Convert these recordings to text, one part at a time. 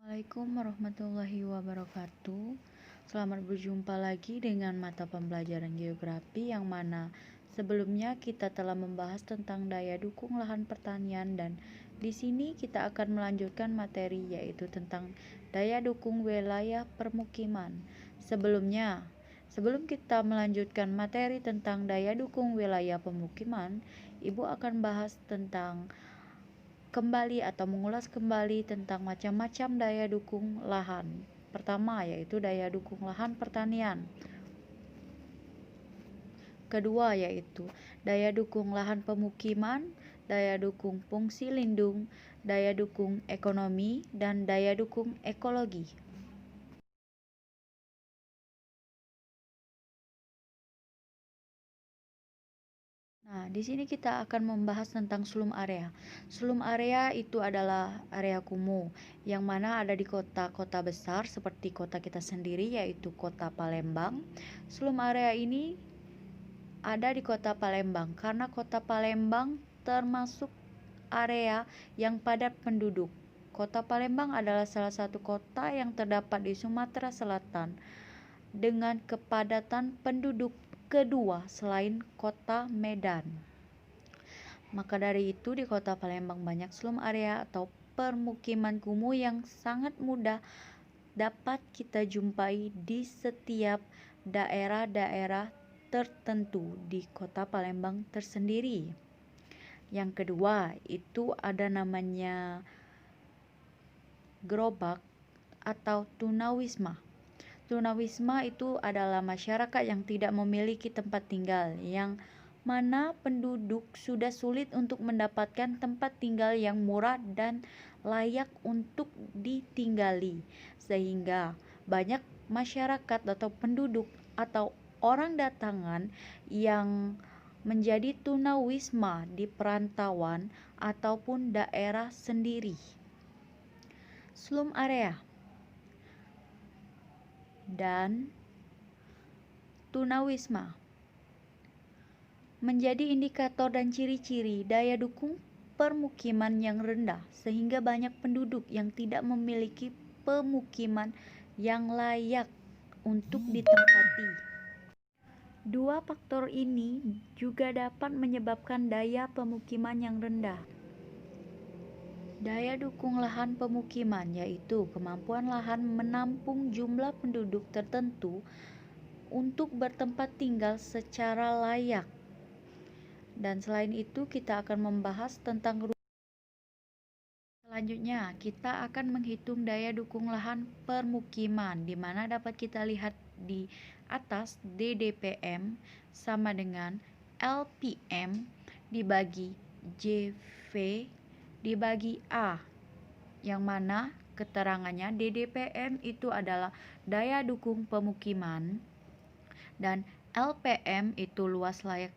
Assalamualaikum warahmatullahi wabarakatuh. Selamat berjumpa lagi dengan mata pembelajaran geografi yang mana sebelumnya kita telah membahas tentang daya dukung lahan pertanian dan di sini kita akan melanjutkan materi yaitu tentang daya dukung wilayah permukiman. Sebelum kita melanjutkan materi tentang daya dukung wilayah pemukiman, Ibu akan bahas tentang kembali atau mengulas kembali tentang macam-macam daya dukung lahan. Pertama yaitu daya dukung lahan pertanian. Kedua yaitu daya dukung lahan pemukiman, daya dukung fungsi lindung, daya dukung ekonomi, dan daya dukung ekologi. Nah, di sini kita akan membahas tentang slum area. Slum area itu adalah area kumuh yang mana ada di kota-kota besar seperti kota kita sendiri yaitu kota Palembang. Slum area ini ada di kota Palembang karena kota Palembang termasuk area yang padat penduduk. Kota Palembang adalah salah satu kota yang terdapat di Sumatera Selatan dengan kepadatan penduduk kedua selain kota Medan. Maka dari itu di kota Palembang banyak slum area atau permukiman kumuh yang sangat mudah dapat kita jumpai di setiap daerah-daerah tertentu di kota Palembang tersendiri. Yang kedua itu ada namanya gerobak atau tunawisma. Tunawisma itu adalah masyarakat yang tidak memiliki tempat tinggal, yang mana penduduk sudah sulit untuk mendapatkan tempat tinggal yang murah dan layak untuk ditinggali, sehingga banyak masyarakat atau penduduk atau orang datangan yang menjadi tunawisma di perantauan ataupun daerah sendiri. Slum area dan tunawisma menjadi indikator dan ciri-ciri daya dukung permukiman yang rendah sehingga banyak penduduk yang tidak memiliki pemukiman yang layak untuk ditempati. Dua faktor ini juga dapat menyebabkan daya pemukiman yang rendah. Daya dukung lahan pemukiman yaitu kemampuan lahan menampung jumlah penduduk tertentu untuk bertempat tinggal secara layak. Dan selain itu kita akan membahas tentang selanjutnya kita akan menghitung daya dukung lahan permukiman di mana dapat kita lihat di atas DDPM sama dengan LPM dibagi JV dibagi A, yang mana keterangannya DDPM itu adalah daya dukung pemukiman dan LPM itu luas layak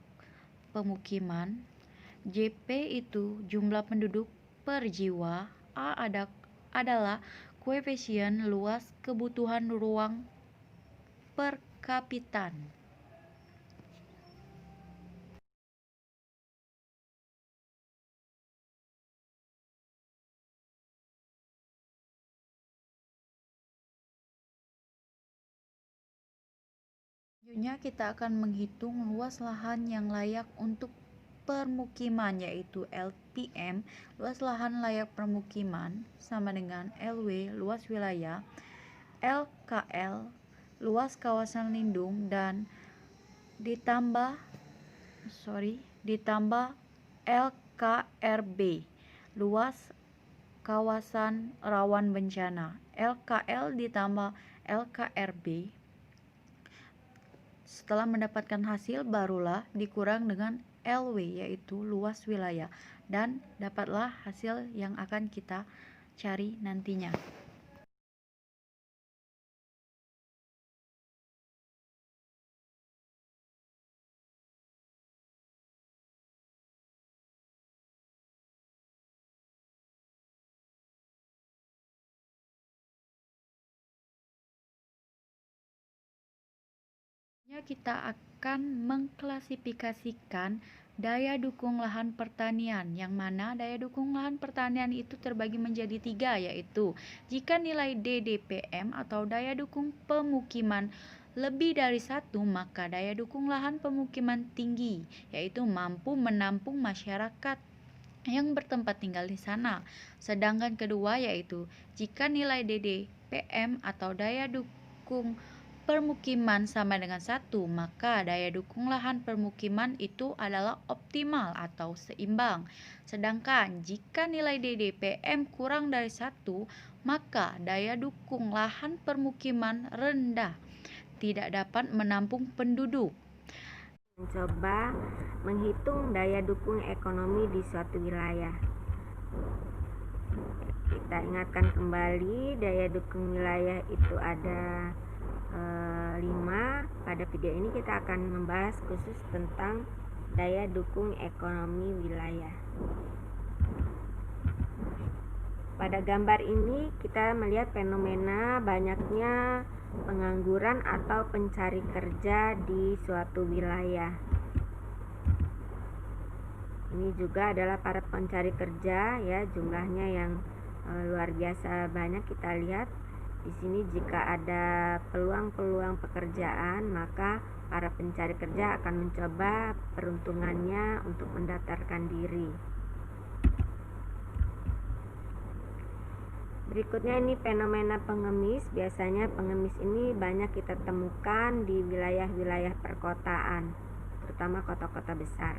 pemukiman, JP itu jumlah penduduk per jiwa, A adalah koefisien luas kebutuhan ruang per kapitan. Selanjutnya kita akan menghitung luas lahan yang layak untuk permukiman yaitu LPM, luas lahan layak permukiman sama dengan LW, luas wilayah, LKL, luas kawasan lindung dan ditambah LKRB, luas kawasan rawan bencana. LKL ditambah LKRB. Setelah mendapatkan hasil barulah dikurang dengan LW yaitu luas wilayah dan dapatlah hasil yang akan kita cari nantinya. Kita akan mengklasifikasikan daya dukung lahan pertanian, yang mana daya dukung lahan pertanian itu terbagi menjadi 3, yaitu jika nilai DDPM atau daya dukung pemukiman lebih dari 1, maka daya dukung lahan pemukiman tinggi, yaitu mampu menampung masyarakat yang bertempat tinggal di sana. Sedangkan kedua yaitu jika nilai DDPM atau daya dukung permukiman sama dengan 1, maka daya dukung lahan permukiman itu adalah optimal atau seimbang. Sedangkan jika nilai DDPM kurang dari 1, maka daya dukung lahan permukiman rendah, tidak dapat menampung penduduk. Mencoba menghitung daya dukung ekonomi di suatu wilayah. Kita ingatkan kembali, daya dukung wilayah itu ada 5. Pada video ini kita akan membahas khusus tentang daya dukung ekonomi wilayah. Pada gambar ini kita melihat fenomena banyaknya pengangguran atau pencari kerja di suatu wilayah. Ini juga adalah para pencari kerja, ya, jumlahnya yang luar biasa banyak. Kita lihat di sini, jika ada peluang-peluang pekerjaan, maka para pencari kerja akan mencoba peruntungannya untuk mendaftarkan diri. Berikutnya ini fenomena pengemis. Biasanya pengemis ini banyak kita temukan di wilayah-wilayah perkotaan, terutama kota-kota besar.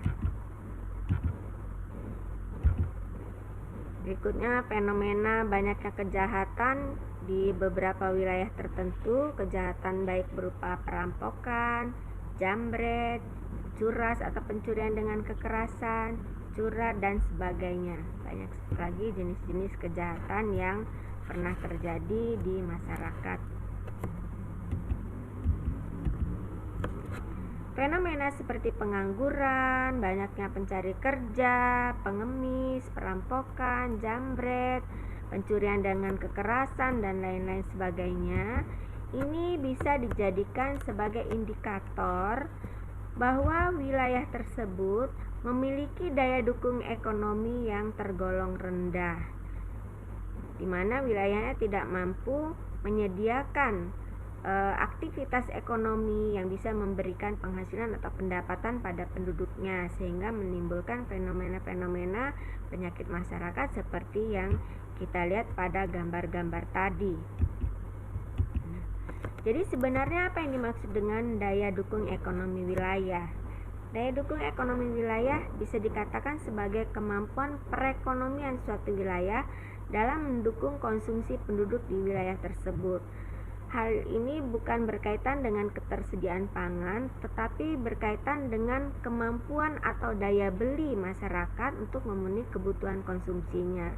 Berikutnya fenomena banyaknya kejahatan di beberapa wilayah tertentu. Kejahatan baik berupa perampokan, jambret, curas atau pencurian dengan kekerasan, curat dan sebagainya. Banyak lagi jenis-jenis kejahatan yang pernah terjadi di masyarakat. Fenomena seperti pengangguran, banyaknya pencari kerja, pengemis, perampokan, jambret, pencurian dengan kekerasan dan lain-lain sebagainya, ini bisa dijadikan sebagai indikator bahwa wilayah tersebut memiliki daya dukung ekonomi yang tergolong rendah, di mana wilayahnya tidak mampu menyediakan aktivitas ekonomi yang bisa memberikan penghasilan atau pendapatan pada penduduknya, sehingga menimbulkan fenomena-fenomena penyakit masyarakat seperti yang kita lihat pada gambar-gambar tadi. Jadi sebenarnya apa yang dimaksud dengan daya dukung ekonomi wilayah? Daya dukung ekonomi wilayah bisa dikatakan sebagai kemampuan perekonomian suatu wilayah dalam mendukung konsumsi penduduk di wilayah tersebut. Hal ini bukan berkaitan dengan ketersediaan pangan, tetapi berkaitan dengan kemampuan atau daya beli masyarakat untuk memenuhi kebutuhan konsumsinya.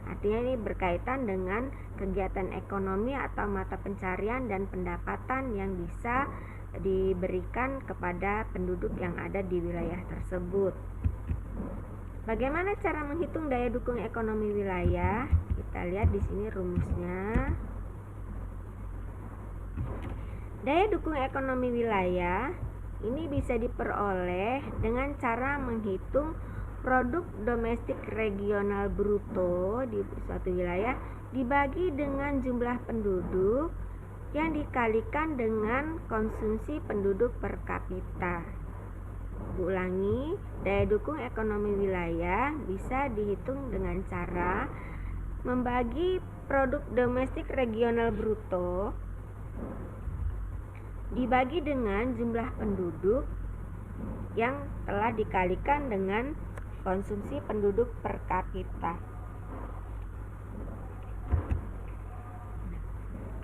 Artinya ini berkaitan dengan kegiatan ekonomi atau mata pencarian dan pendapatan yang bisa diberikan kepada penduduk yang ada di wilayah tersebut. Bagaimana cara menghitung daya dukung ekonomi wilayah? Kita lihat di sini rumusnya. Daya dukung ekonomi wilayah ini bisa diperoleh dengan cara menghitung produk domestik regional bruto di suatu wilayah dibagi dengan jumlah penduduk yang dikalikan dengan konsumsi penduduk per kapita. Ulangi, daya dukung ekonomi wilayah bisa dihitung dengan cara membagi produk domestik regional bruto dibagi dengan jumlah penduduk yang telah dikalikan dengan konsumsi penduduk per kapita.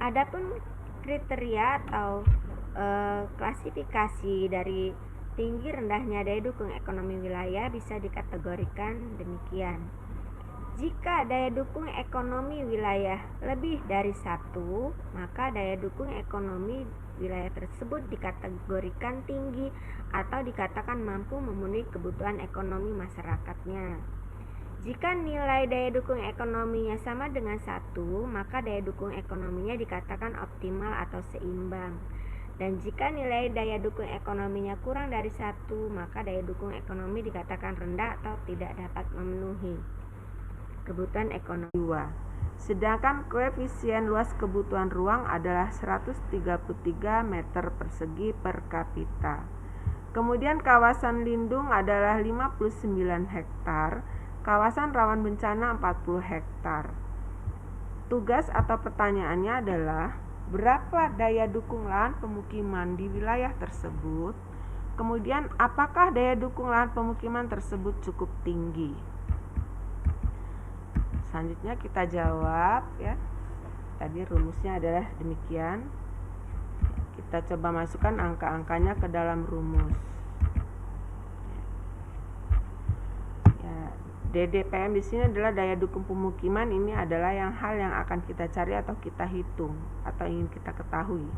Adapun kriteria atau klasifikasi dari tinggi rendahnya daya dukung ekonomi wilayah bisa dikategorikan demikian. Jika daya dukung ekonomi wilayah lebih dari 1, maka daya dukung ekonomi wilayah tersebut dikategorikan tinggi atau dikatakan mampu memenuhi kebutuhan ekonomi masyarakatnya. Jika nilai daya dukung ekonominya sama dengan 1, maka daya dukung ekonominya dikatakan optimal atau seimbang. Dan jika nilai daya dukung ekonominya kurang dari 1, maka daya dukung ekonomi dikatakan rendah atau tidak dapat memenuhi kebutuhan ekonomi. Sedangkan koefisien luas kebutuhan ruang adalah 133 meter persegi per kapita. Kemudian kawasan lindung adalah 59 hektar, kawasan rawan bencana 40 hektar. Tugas atau pertanyaannya adalah berapa daya dukung lahan pemukiman di wilayah tersebut? Kemudian apakah daya dukung lahan pemukiman tersebut cukup tinggi? Selanjutnya kita jawab ya. Tadi rumusnya adalah demikian. Kita coba masukkan angka-angkanya ke dalam rumus. Ya, DDPM di sini adalah daya dukung pemukiman. Ini adalah hal yang akan kita cari atau kita hitung atau ingin kita ketahui.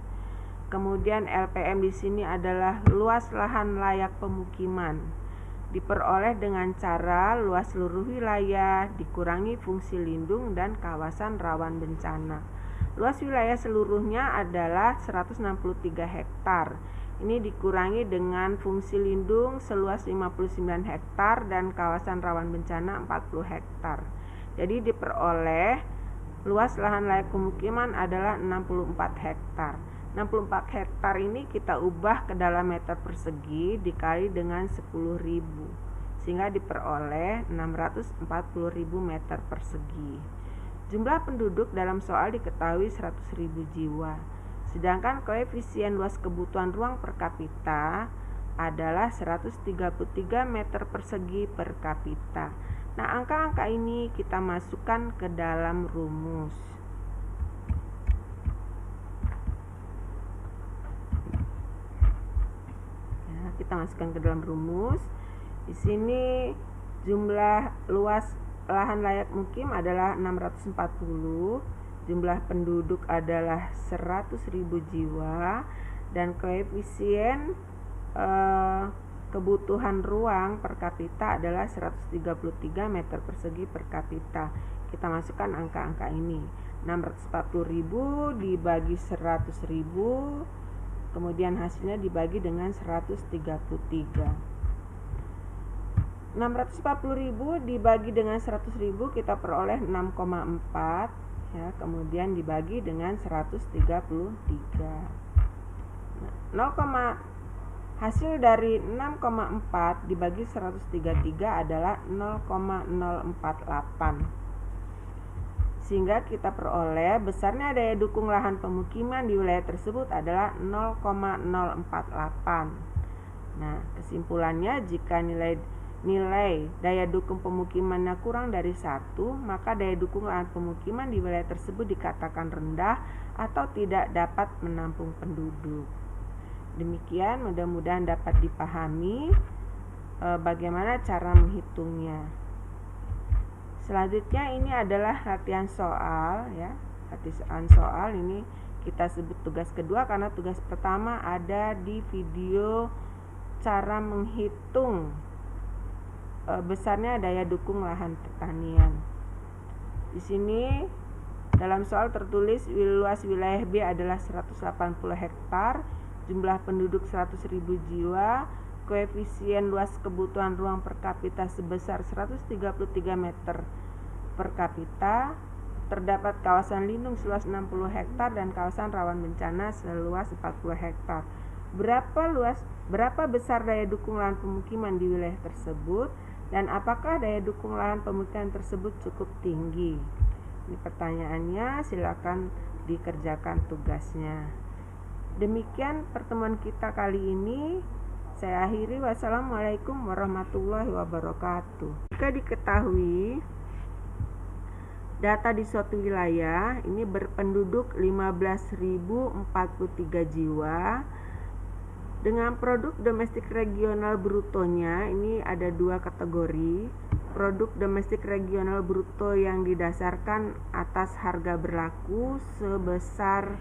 Kemudian LPM di sini adalah luas lahan layak pemukiman. Diperoleh dengan cara luas seluruh wilayah dikurangi fungsi lindung dan kawasan rawan bencana. Luas wilayah seluruhnya adalah 163 hektar. Ini dikurangi dengan fungsi lindung seluas 59 hektar dan kawasan rawan bencana 40 hektar. Jadi diperoleh luas lahan layak pemukiman adalah 64 hektar. 64 hektar ini kita ubah ke dalam meter persegi dikali dengan 10.000 sehingga diperoleh 640.000 meter persegi. Jumlah penduduk dalam soal diketahui 100.000 jiwa. Sedangkan koefisien luas kebutuhan ruang per kapita adalah 133 meter persegi per kapita. Nah, angka-angka ini kita masukkan ke dalam rumus. Kita masukkan ke dalam rumus. Di sini jumlah luas lahan layak mukim adalah 640, jumlah penduduk adalah 100.000 jiwa, dan koefisien kebutuhan ruang per kapita adalah 133 meter persegi per kapita. Kita masukkan angka-angka ini. 640.000 dibagi 100.000, kemudian hasilnya dibagi dengan 133. 640.000 dibagi dengan 100.000 kita peroleh 6,4 ya, kemudian dibagi dengan 133. Hasil dari 6,4 dibagi 133 adalah 0,048. Sehingga kita peroleh besarnya daya dukung lahan pemukiman di wilayah tersebut adalah 0,048. Nah, kesimpulannya jika nilai daya dukung pemukimannya kurang dari 1, maka daya dukung lahan pemukiman di wilayah tersebut dikatakan rendah atau tidak dapat menampung penduduk. Demikian, mudah-mudahan dapat dipahami bagaimana cara menghitungnya. Selanjutnya ini adalah latihan soal ya. Latihan soal ini kita sebut tugas kedua karena tugas pertama ada di video cara menghitung besarnya daya dukung lahan pertanian. Di sini dalam soal tertulis luas wilayah B adalah 180 hektar, jumlah penduduk 100.000 jiwa, koefisien luas kebutuhan ruang per kapita sebesar 133 meter per kapita, terdapat kawasan lindung seluas 60 hektar dan kawasan rawan bencana seluas 40 hektar. Berapa besar daya dukung lahan pemukiman di wilayah tersebut dan apakah daya dukung lahan pemukiman tersebut cukup tinggi? Ini pertanyaannya, silakan dikerjakan tugasnya. Demikian pertemuan kita kali ini. Saya akhiri. Wassalamualaikum warahmatullahi wabarakatuh. Jika diketahui data di suatu wilayah ini berpenduduk 15.043 jiwa dengan produk domestik regional brutonya ini ada 2 kategori. Produk domestik regional bruto yang didasarkan atas harga berlaku sebesar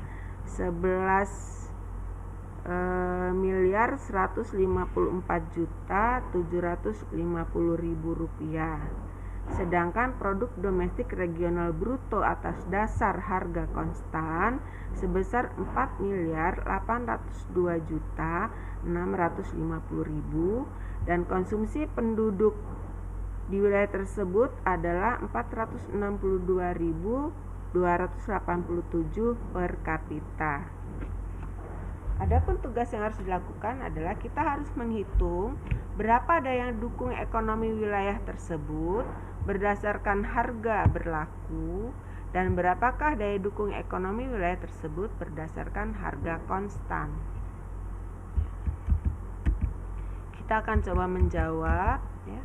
11.154.750.000 rupiah. Sedangkan produk domestik regional bruto atas dasar harga konstan sebesar 4.802.650.000 dan konsumsi penduduk di wilayah tersebut adalah 462.287 per kapita. Adapun tugas yang harus dilakukan adalah kita harus menghitung berapa daya dukung ekonomi wilayah tersebut berdasarkan harga berlaku dan berapakah daya dukung ekonomi wilayah tersebut berdasarkan harga konstan. Kita akan coba menjawab ya.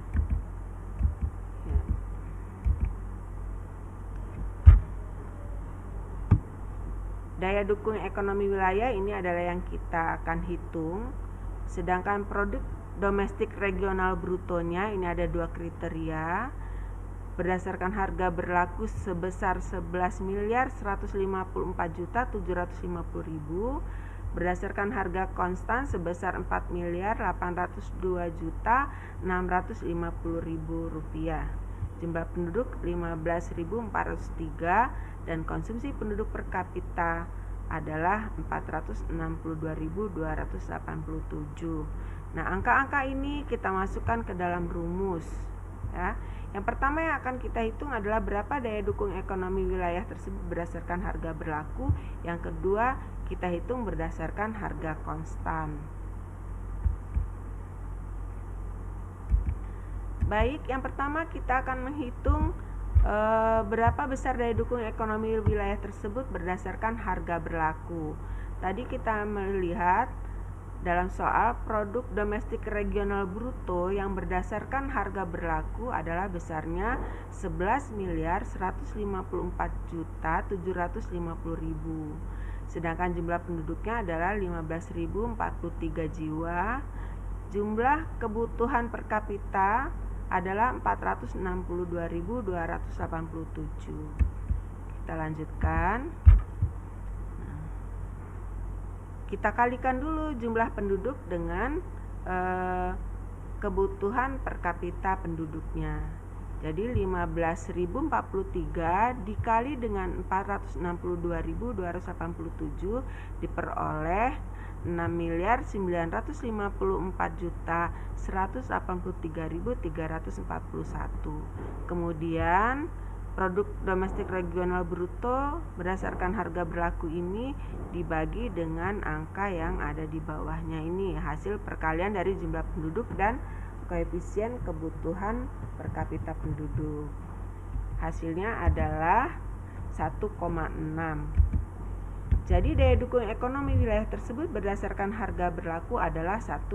Daya dukung ekonomi wilayah ini adalah yang kita akan hitung. Sedangkan produk domestik regional brutonya ini ada dua kriteria. Berdasarkan harga berlaku sebesar 11.154.750.000, berdasarkan harga konstan sebesar 4.802.650.000 rupiah. Jumlah penduduk 15.403 dan konsumsi penduduk per kapita adalah 462.287. Nah, angka-angka ini kita masukkan ke dalam rumus ya. Yang pertama yang akan kita hitung adalah berapa daya dukung ekonomi wilayah tersebut berdasarkan harga berlaku. Yang kedua, kita hitung berdasarkan harga konstan. Baik, yang pertama kita akan menghitung berapa besar daya dukung ekonomi wilayah tersebut berdasarkan harga berlaku. Tadi kita melihat dalam soal produk domestik regional bruto yang berdasarkan harga berlaku adalah besarnya 11.154.750.000. Sedangkan jumlah penduduknya adalah 15.043 jiwa. Jumlah kebutuhan per kapita adalah 462.287. Kita lanjutkan. Kita kalikan dulu jumlah penduduk dengan kebutuhan per kapita penduduknya. Jadi 15.043 dikali dengan 462.287 diperoleh 6.954.183.341. Kemudian produk domestik regional bruto berdasarkan harga berlaku ini dibagi dengan angka yang ada di bawahnya ini, hasil perkalian dari jumlah penduduk dan koefisien kebutuhan per kapita penduduk. Hasilnya adalah 1,6. Jadi daya dukung ekonomi wilayah tersebut berdasarkan harga berlaku adalah 1,6.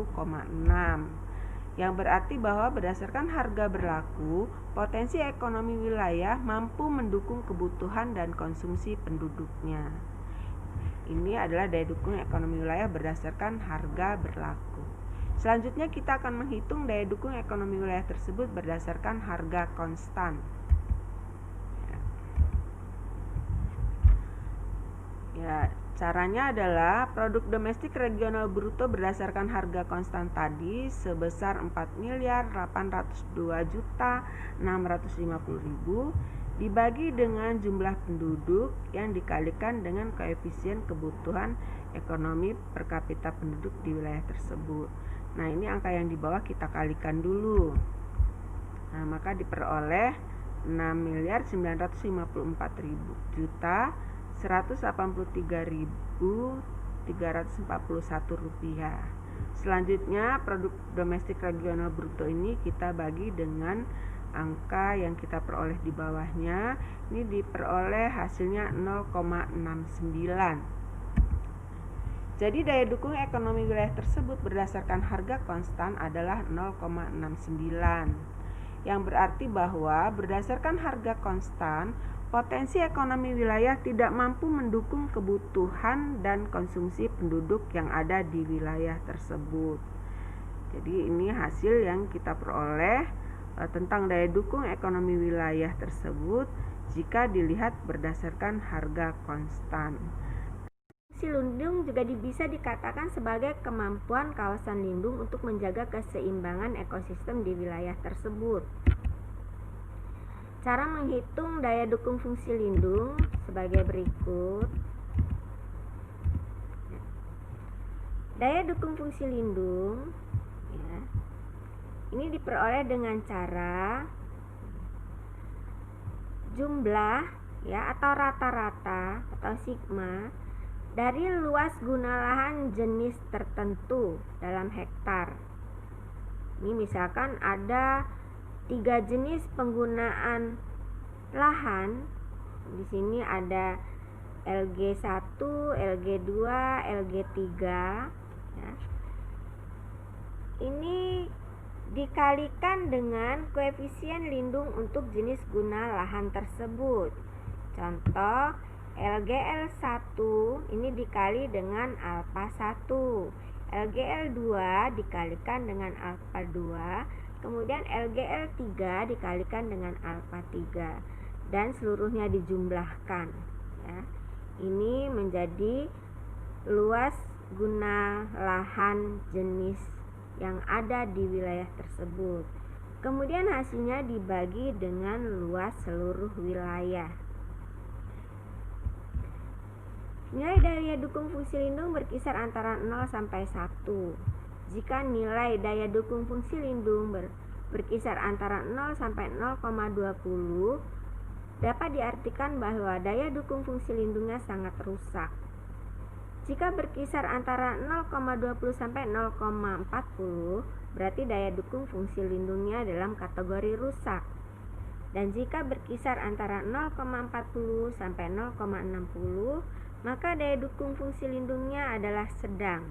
Yang berarti bahwa berdasarkan harga berlaku, potensi ekonomi wilayah mampu mendukung kebutuhan dan konsumsi penduduknya. Ini adalah daya dukung ekonomi wilayah berdasarkan harga berlaku. Selanjutnya kita akan menghitung daya dukung ekonomi wilayah tersebut berdasarkan harga konstan. Ya, caranya adalah produk domestik regional bruto berdasarkan harga konstan tadi sebesar 4.802.650.000 dibagi dengan jumlah penduduk yang dikalikan dengan koefisien kebutuhan ekonomi per kapita penduduk di wilayah tersebut. Nah, ini angka yang di bawah kita kalikan dulu. Nah, maka diperoleh 6.954.183.341 rupiah. Selanjutnya produk domestik regional bruto ini kita bagi dengan angka yang kita peroleh di bawahnya. Ini diperoleh hasilnya 0,69. Jadi daya dukung ekonomi wilayah tersebut berdasarkan harga konstan adalah 0,69. Yang berarti bahwa berdasarkan harga konstan, potensi ekonomi wilayah tidak mampu mendukung kebutuhan dan konsumsi penduduk yang ada di wilayah tersebut. Jadi ini hasil yang kita peroleh tentang daya dukung ekonomi wilayah tersebut jika dilihat berdasarkan harga konstan. Fungsi lindung juga bisa dikatakan sebagai kemampuan kawasan lindung untuk menjaga keseimbangan ekosistem di wilayah tersebut. Cara menghitung daya dukung fungsi lindung sebagai berikut. Daya dukung fungsi lindung ya, ini diperoleh dengan cara jumlah ya atau rata-rata atau sigma dari luas guna lahan jenis tertentu dalam hektar. Ini misalkan ada 3 jenis penggunaan lahan. Di sini ada LG1, LG2, LG3 ya. Ini dikalikan dengan koefisien lindung untuk jenis guna lahan tersebut. Contoh LGL1 ini dikali dengan alfa 1, LGL2 dikalikan dengan alfa 2, kemudian LGL3 dikalikan dengan alfa 3 dan seluruhnya dijumlahkan ya. Ini menjadi luas guna lahan jenis yang ada di wilayah tersebut. Kemudian hasilnya dibagi dengan luas seluruh wilayah. Nilai daya dukung fungsi lindung berkisar antara 0 sampai 1. Jika nilai daya dukung fungsi lindung berkisar antara 0 sampai 0,20, dapat diartikan bahwa daya dukung fungsi lindungnya sangat rusak. Jika berkisar antara 0,20 sampai 0,40, berarti daya dukung fungsi lindungnya dalam kategori rusak. Dan jika berkisar antara 0,40 sampai 0,60, maka daya dukung fungsi lindungnya adalah sedang.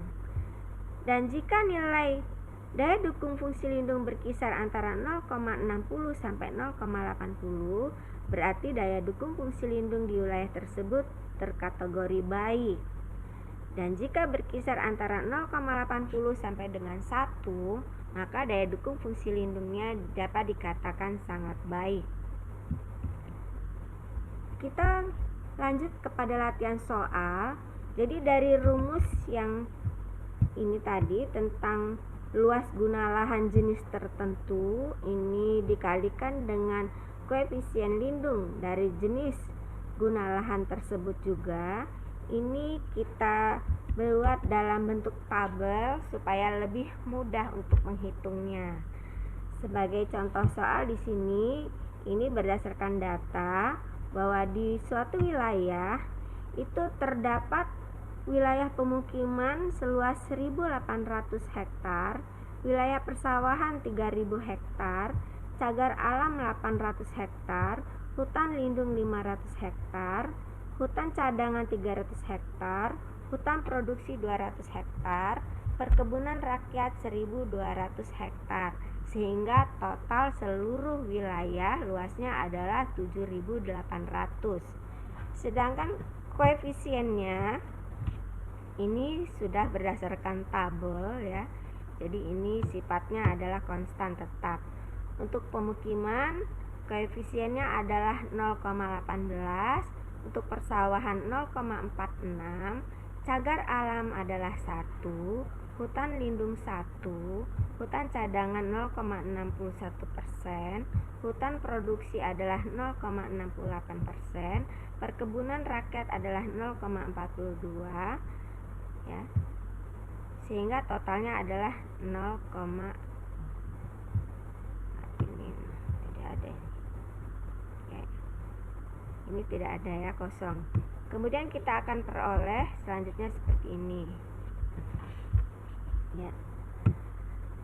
Dan jika nilai daya dukung fungsi lindung berkisar antara 0,60 sampai 0,80, berarti daya dukung fungsi lindung di wilayah tersebut terkategori baik. Dan jika berkisar antara 0,80 sampai dengan 1, maka daya dukung fungsi lindungnya dapat dikatakan sangat baik. Kita lanjut kepada latihan soal. Jadi dari rumus yang ini tadi tentang luas guna lahan jenis tertentu, ini dikalikan dengan koefisien lindung dari jenis guna lahan tersebut juga. Ini kita buat dalam bentuk tabel supaya lebih mudah untuk menghitungnya. Sebagai contoh soal di sini, ini berdasarkan data bahwa di suatu wilayah itu terdapat wilayah pemukiman seluas 1.800 hektar, wilayah persawahan 3.000 hektar, cagar alam 800 hektar, hutan lindung 500 hektar, hutan cadangan 300 hektar, hutan produksi 200 hektar, perkebunan rakyat 1.200 hektar, sehingga total seluruh wilayah luasnya adalah 7.800. Sedangkan koefisiennya ini sudah berdasarkan tabel ya. Jadi ini sifatnya adalah konstan tetap. Untuk pemukiman koefisiennya adalah 0,18, untuk persawahan 0,46, cagar alam adalah 1, hutan lindung 1, hutan cadangan 0,61%, hutan produksi adalah 0,68%, perkebunan rakyat adalah 0,42 ya. Sehingga totalnya adalah 0, ini tidak ada. Ya. Ini tidak ada ya, kosong. Kemudian kita akan peroleh selanjutnya seperti ini. Ya.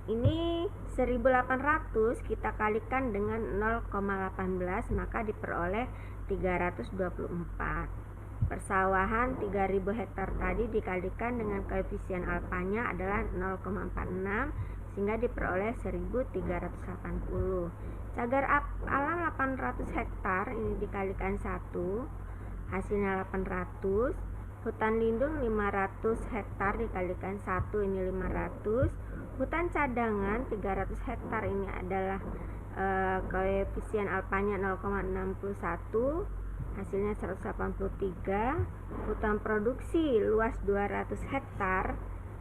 Ini 1.800 kita kalikan dengan 0,18 maka diperoleh 324. Persawahan 3.000 hektar tadi dikalikan dengan koefisien alfanya adalah 0,46 sehingga diperoleh 1.380. Cagar alam 800 hektar ini dikalikan 1 hasilnya 800. Hutan lindung 500 hektar dikalikan 1 ini 500. Hutan cadangan 300 hektar ini adalah koefisien alfanya 0,61 hasilnya 183. Hutan produksi luas 200 hektar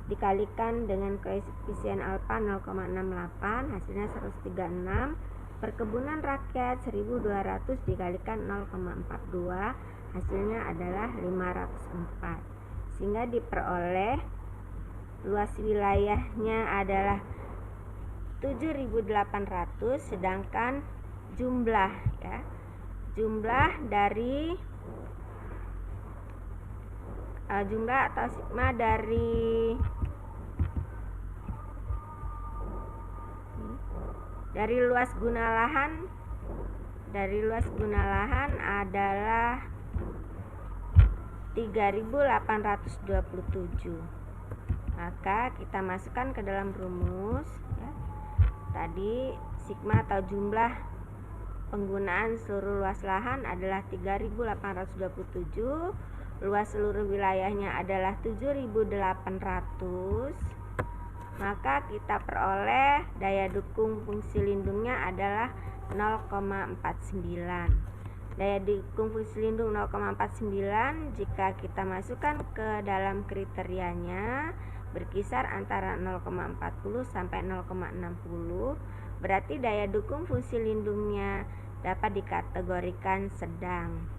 dikalikan dengan koefisien alfa 0,68 hasilnya 136. Perkebunan rakyat 1200 dikalikan 0,42, hasilnya adalah 504. Sehingga diperoleh luas wilayahnya adalah 7.800, sedangkan jumlah atau sigma dari luas guna lahan adalah 3.827. Maka kita masukkan ke dalam rumus ya. Tadi sigma atau jumlah penggunaan seluruh luas lahan adalah 3.827, luas seluruh wilayahnya adalah 7.800. Maka kita peroleh daya dukung fungsi lindungnya adalah 0,49. Daya dukung fungsi lindung 0,49 jika kita masukkan ke dalam kriterianya berkisar antara 0,40 sampai 0,60, berarti daya dukung fungsi lindungnya dapat dikategorikan sedang.